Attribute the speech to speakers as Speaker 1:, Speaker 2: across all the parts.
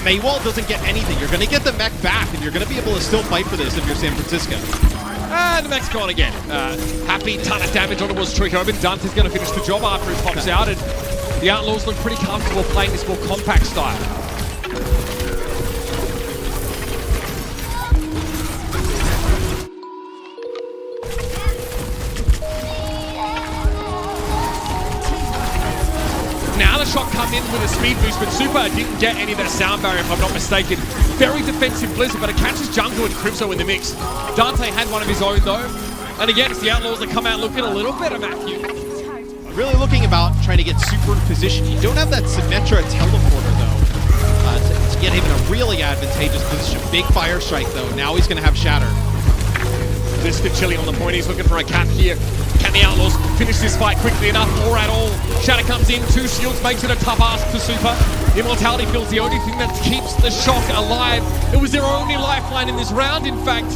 Speaker 1: Maywall doesn't get anything. You're going to get the mech back, and you're going to be able to still fight for this if you're San Francisco.
Speaker 2: And the mech's gone again. Happy ton of damage on it was Trichoven. Danteh's going to finish the job after he pops out, and the Outlaws look pretty comfortable playing this more compact style. Now the shot come in with a speed boost, but Super didn't get any of that sound barrier, if I'm not mistaken. Very defensive Blizzard, but it catches Jungle and Crypto in the mix. Danteh had one of his own though. And again, it's the Outlaws that come out looking a little better, Matthew.
Speaker 1: Really looking about trying to get Super in position. You don't have that Symmetra teleporter though, to get him in a really advantageous position. Big Fire Strike though, now he's going to have Shatter.
Speaker 2: Blister chilling on the point, he's looking for a cap here. Can the Outlaws finish this fight quickly enough or at all? Shatter comes in, 2 shields, makes it a tough ask for Super. Immortality feels the only thing that keeps the Shock alive. It was their only lifeline in this round, in fact.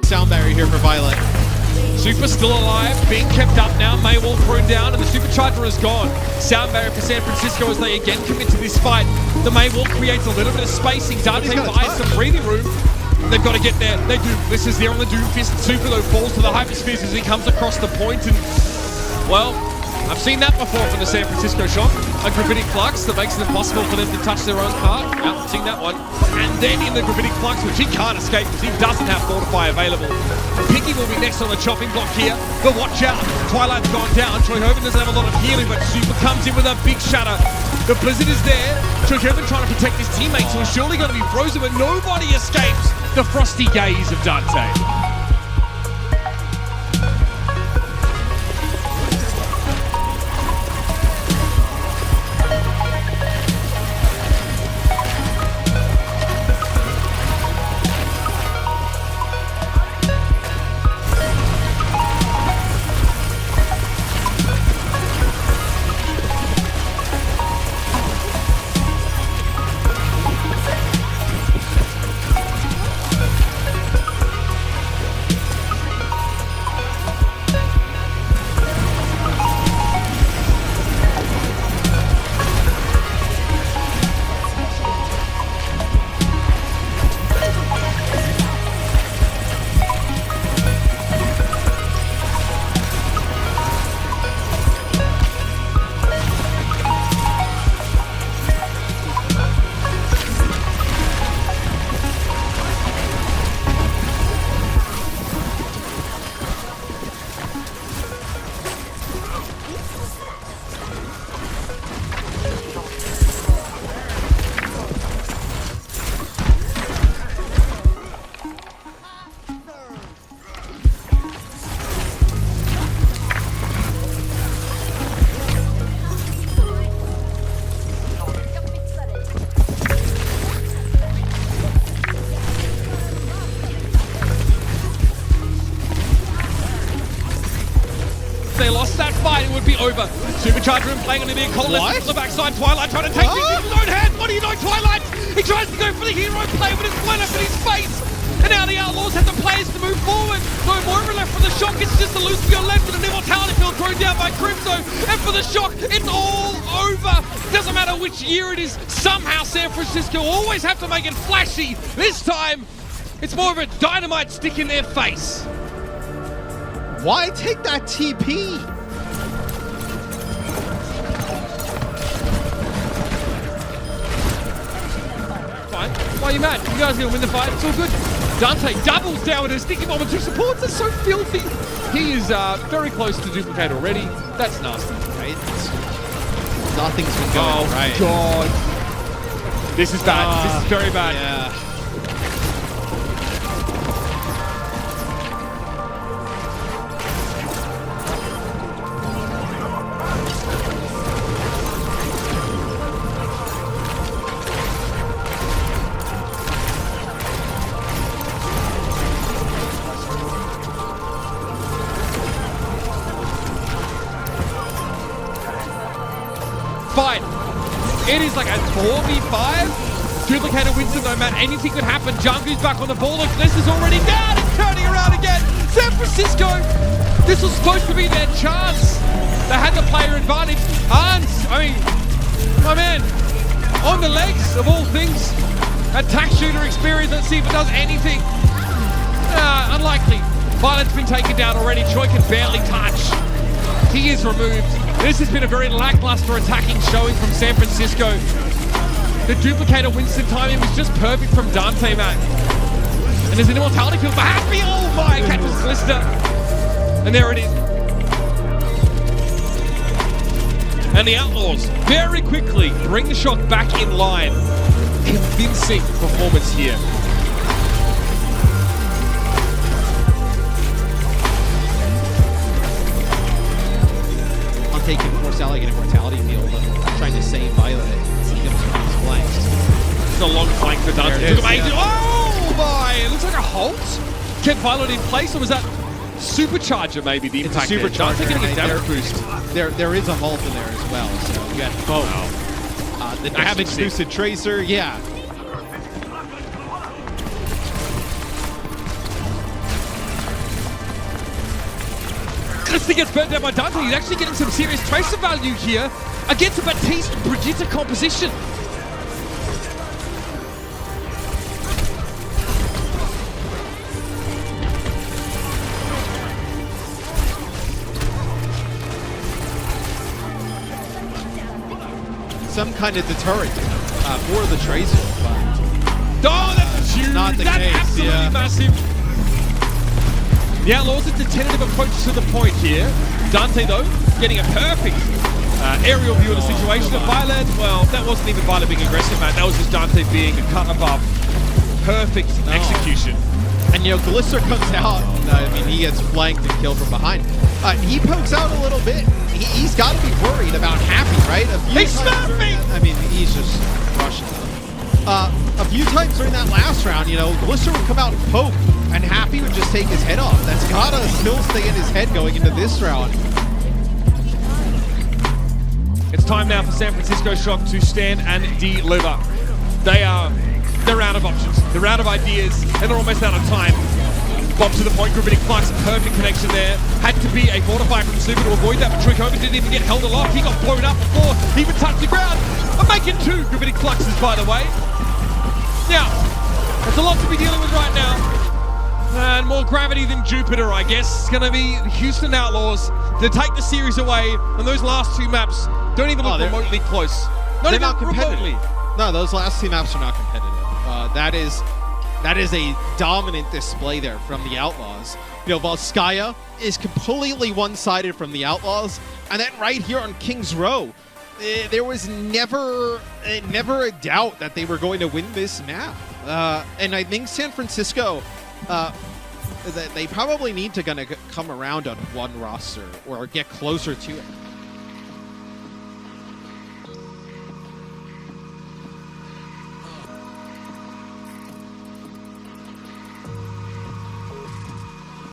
Speaker 1: Sound barrier here for Violet.
Speaker 2: Super still alive, being kept up now. Maywall thrown down, and the Supercharger is gone. Sound barrier for San Francisco as they again commit to this fight. The Maywall creates a little bit of spacing. Danteh buys some breathing room. They've got to get there. They do. This is there on the Doomfist. Super though falls to the hyperspheres as he comes across the point, and well, I've seen that before from the San Francisco Shock. A Gravitic Flux that makes it impossible for them to touch their own card. Well, I've seen that one. And then in the Gravitic Flux, which he can't escape because he doesn't have Fortify available. Picky will be next on the chopping block here, but watch out. Twilight's gone down. Trichoven doesn't have a lot of healing, but Super comes in with a big shatter. The Blizzard is there. Trichoven trying to protect his teammates, who are surely going to be frozen, but nobody escapes the frosty gaze of Danteh. They lost that fight, it would be over. Supercharger and playing on the near cold left to the backside. Twilight trying to take things in his own hand. What do you know, Twilight? He tries to go for the hero play, but it's blown up in his face. And now the Outlaws have the players to move forward. No more left for the Shock. It's just a Lucio left and an Immortality field thrown down by Crypto. And for the Shock, it's all over. Doesn't matter which year it is. Somehow San Francisco always have to make it flashy. This time, it's more of a dynamite stick in their face.
Speaker 1: Why take that TP?
Speaker 2: Fine. Why are you mad? You guys are gonna win the fight. It's all good. Danteh doubles down with a sticky bomb and 2 supports. That's so filthy. He is very close to duplicate already. That's nasty.
Speaker 1: Right? Nothing's been going right.
Speaker 2: Oh god. This is bad. This is very bad.
Speaker 1: Yeah.
Speaker 2: Fight. It is like a 4v5. Duplicated Winston though, man. Anything could happen. Jungu's back on the ball. Look, this is already down. It's turning around again. San Francisco. This was supposed to be their chance. They had the player advantage. Hans, I mean, my man, on the legs of all things. Attack shooter experience. Let's see if it does anything. Unlikely. Violent's been taken down already. Choi can barely touch. He is removed. This has been a very lackluster attacking showing from San Francisco. The duplicator Winston timing was just perfect from Danteh, man. And there's an immortality kill for Happy. Oh my, catches Glister. And there it is. And the Outlaws very quickly bring the shot back in line. Convincing performance here.
Speaker 1: Danteh can force out like an immortality field, trying to save Violet. He comes from his flanks.
Speaker 2: It's a long flank for Danteh. Oh my! It looks like a halt. Kept Violet in place, or was that supercharger maybe the impact?
Speaker 1: It's a supercharger.
Speaker 2: Danteh getting a damage boost.
Speaker 1: There is a halt in there as well. So you got both. The damage boosted Tracer, yeah.
Speaker 2: Glister gets burnt down by Danteh. He's actually getting some serious Tracer value here against a Baptiste Brigitte composition.
Speaker 1: Some kind of deterrent for the Tracer, but
Speaker 2: oh, that's huge.
Speaker 1: Not the
Speaker 2: that's
Speaker 1: case,
Speaker 2: absolutely massive. The Outlaws, it's a tentative approach to the point here. Danteh, though, getting a perfect aerial view of the situation. Violet, well, that wasn't even Violet being aggressive, man. That was just Danteh being a cut above. Perfect execution.
Speaker 1: And, you know, Glister comes out. I mean, he gets flanked and killed from behind. He pokes out a little bit. He's got to be worried about Happy, right?
Speaker 2: He smacked me!
Speaker 1: I mean, he's just rushing them. A few times during that last round, you know, Glister would come out and poke, and Happy would just take his head off. That's gotta still stay in his head going into this round.
Speaker 2: It's time now for San Francisco Shock to stand and deliver. They're out of options, they're out of ideas, and they're almost out of time. Bob to the point, Gravitic Flux, perfect connection there. Had to be a fortify from Super to avoid that, but Trikovic didn't even get held aloft. He got blown up before he even touched the ground. I'm making 2 Gravitic Fluxes, by the way. Now, there's a lot to be dealing with right now. And more gravity than Jupiter, I guess. It's going to be the Houston Outlaws to take the series away. And those last 2 maps don't even look remotely close. Not even remotely.
Speaker 1: No, those last 2 maps are not competitive. That is a dominant display there from the Outlaws. You know, Volskaya is completely one-sided from the Outlaws. And then right here on King's Row, there was never a doubt that they were going to win this map. And I think San Francisco, they probably need to come around on one roster or get closer to it.